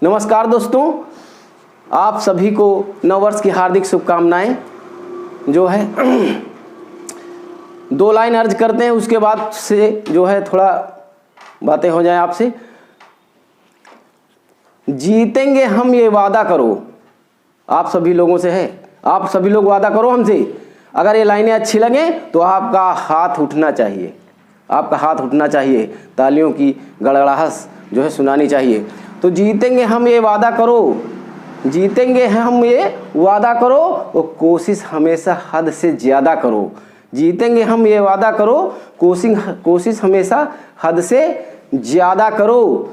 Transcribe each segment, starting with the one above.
नमस्कार दोस्तों, आप सभी को नववर्ष की हार्दिक शुभकामनाएं। जो है 2 लाइन अर्ज करते हैं, उसके बाद से जो है थोड़ा बातें हो जाए आपसे। जीतेंगे हम ये वादा करो, आप सभी लोगों से है। आप सभी लोग वादा करो हमसे। अगर ये लाइनें अच्छी लगें तो आपका हाथ उठना चाहिए, आपका हाथ उठना चाहिए, तालियों की गड़गड़ाहट जो है सुनानी चाहिए। तो जीतेंगे हम ये वादा करो, जीतेंगे हम ये वादा करो, और कोशिश हमेशा हद से ज़्यादा करो। जीतेंगे हम ये वादा करो, कोशिश हमेशा हद से ज़्यादा करो।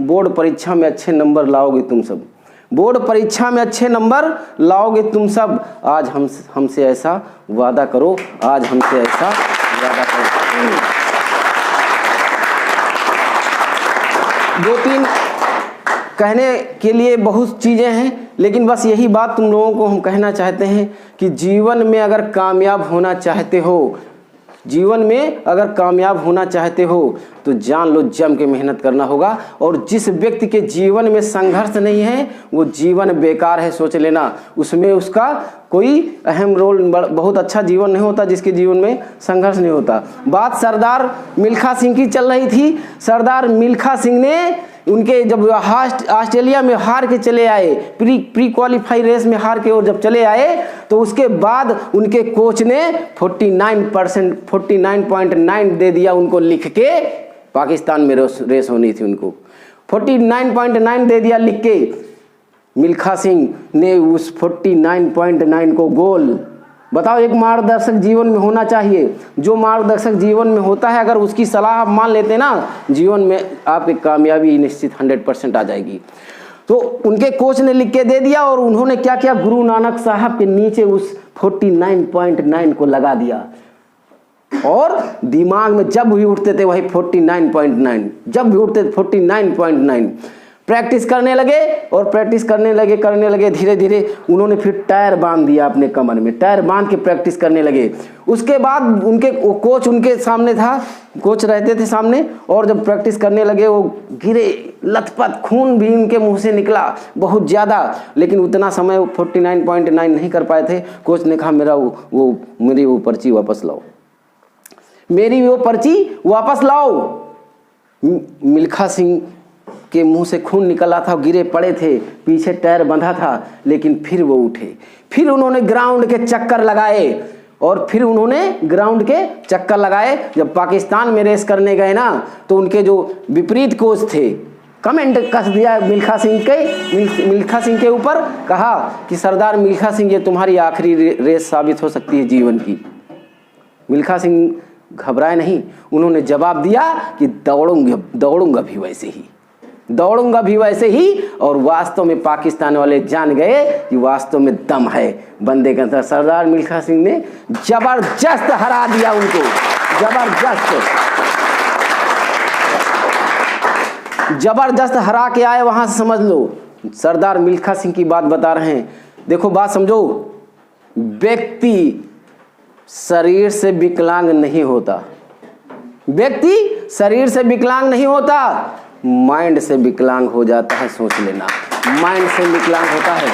बोर्ड परीक्षा में अच्छे नंबर लाओगे तुम सब, बोर्ड परीक्षा में अच्छे नंबर लाओगे तुम सब। आज हमसे ऐसा वादा करो, आज हमसे ऐसा वादा करो। 2-3 कहने के लिए बहुत चीज़ें हैं, लेकिन बस यही बात तुम लोगों को हम कहना चाहते हैं कि जीवन में अगर कामयाब होना चाहते हो, जीवन में अगर कामयाब होना चाहते हो तो जान लो जम के मेहनत करना होगा। और जिस व्यक्ति के जीवन में संघर्ष नहीं है वो जीवन बेकार है, सोच लेना। उसमें उसका कोई अहम रोल, बहुत अच्छा जीवन नहीं होता जिसके जीवन में संघर्ष नहीं होता। बात सरदार मिल्खा सिंह की चल रही थी। सरदार मिल्खा सिंह ने उनके जब ऑस्ट्रेलिया में हार के चले आए, प्री क्वालिफाई रेस में हार के और जब चले आए तो उसके बाद उनके कोच ने 49.9 दे दिया उनको लिख के। पाकिस्तान में रेस होनी थी, उनको 49.9 दे दिया लिख के। मिल्खा सिंह ने उस 49.9 को गोल। बताओ, एक मार्गदर्शक जीवन में होना चाहिए। जो मार्गदर्शक जीवन में होता है, अगर उसकी सलाह आप मान लेते ना, जीवन में आपकी कामयाबी निश्चित 100% आ जाएगी। तो उनके कोच ने लिख के दे दिया और उन्होंने क्या किया, गुरु नानक साहब के नीचे उस 49.9 को लगा दिया। और दिमाग में जब भी उठते थे वही 49.9, जब भी उठते थे 49.9। प्रैक्टिस करने लगे और प्रैक्टिस करने लगे धीरे धीरे उन्होंने फिर टायर बांध दिया अपने कमर में, टायर बांध के प्रैक्टिस करने लगे। उसके बाद उनके कोच उनके सामने था, कोच रहते थे सामने, और जब प्रैक्टिस करने लगे वो गिरे लथपथ, खून भी उनके मुंह से निकला बहुत ज़्यादा, लेकिन उतना समय वो 49.9 नहीं कर पाए थे। कोच ने कहा मेरी वो पर्ची वापस लाओ, मेरी वो पर्ची वापस लाओ। मिल्खा सिंह के मुंह से खून निकला था, गिरे पड़े थे, पीछे टायर बंधा था, लेकिन फिर वो उठे। फिर उन्होंने ग्राउंड के चक्कर लगाए और फिर उन्होंने ग्राउंड के चक्कर लगाए। जब पाकिस्तान में रेस करने गए ना, तो उनके जो विपरीत कोच थे, कमेंट कस दिया मिल्खा सिंह के ऊपर, कहा कि सरदार मिल्खा सिंह ये तुम्हारी आखिरी रेस साबित हो सकती है जीवन की। मिल्खा सिंह घबराए नहीं, उन्होंने जवाब दिया कि दौड़ूंगा भी वैसे ही, दौड़ूंगा भी वैसे ही। और वास्तव में पाकिस्तान वाले जान गए कि वास्तव में दम है बंदे के अंदर। सरदार मिल्खा सिंह ने जबरदस्त हरा दिया उनको, जबरदस्त हरा के आए वहां से। समझ लो, सरदार मिल्खा सिंह की बात बता रहे हैं। देखो बात समझो, व्यक्ति शरीर से विकलांग नहीं होता, व्यक्ति शरीर से विकलांग नहीं होता, माइंड से विकलांग हो जाता है। सोच लेना, माइंड से विकलांग होता है।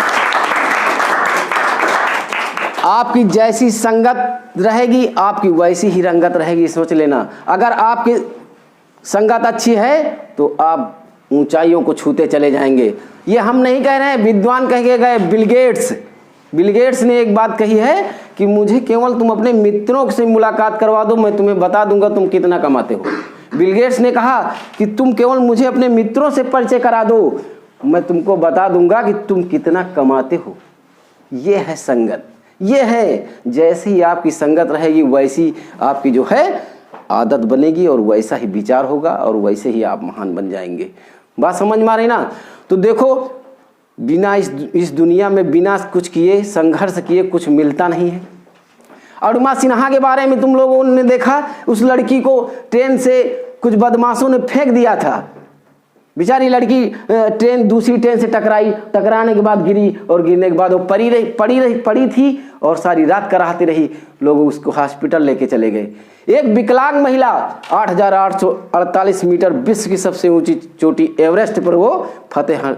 आपकी जैसी संगत रहेगी आपकी वैसी ही रंगत रहेगी, सोच लेना। अगर आपकी संगत अच्छी है तो आप ऊंचाइयों को छूते चले जाएंगे। ये हम नहीं कह रहे हैं, विद्वान कह के गए। बिल गेट्स ने एक बात कही है कि मुझे केवल तुम अपने मित्रों से मुलाकात करवा दो, मैं तुम्हें बता दूंगा तुम कितना कमाते हो। बिल गेट्स ने कहा कि तुम केवल मुझे अपने मित्रों से परिचय करा दो, मैं तुमको बता दूंगा कि तुम कितना कमाते हो। ये है संगत, ये है। जैसे ही आपकी संगत रहेगी वैसी आपकी जो है आदत बनेगी और वैसा ही विचार होगा और वैसे ही आप महान बन जाएंगे। बात समझ में आ रही ना? तो देखो, बिना इस दुनिया में बिना कुछ किए, संघर्ष किए कुछ मिलता नहीं है। अरुणिमा सिन्हा के बारे में तुम लोगों ने देखा, उस लड़की को ट्रेन से कुछ बदमाशों ने फेंक दिया था। बेचारी लड़की ट्रेन दूसरी ट्रेन से टकराई, टकराने के बाद गिरी और गिरने के बाद वो पड़ी थी और सारी रात कराहती रही। लोग उसको हॉस्पिटल लेके चले गए। एक विकलांग महिला 8,848 मीटर विश्व की सबसे ऊंची चोटी एवरेस्ट पर वो फतेह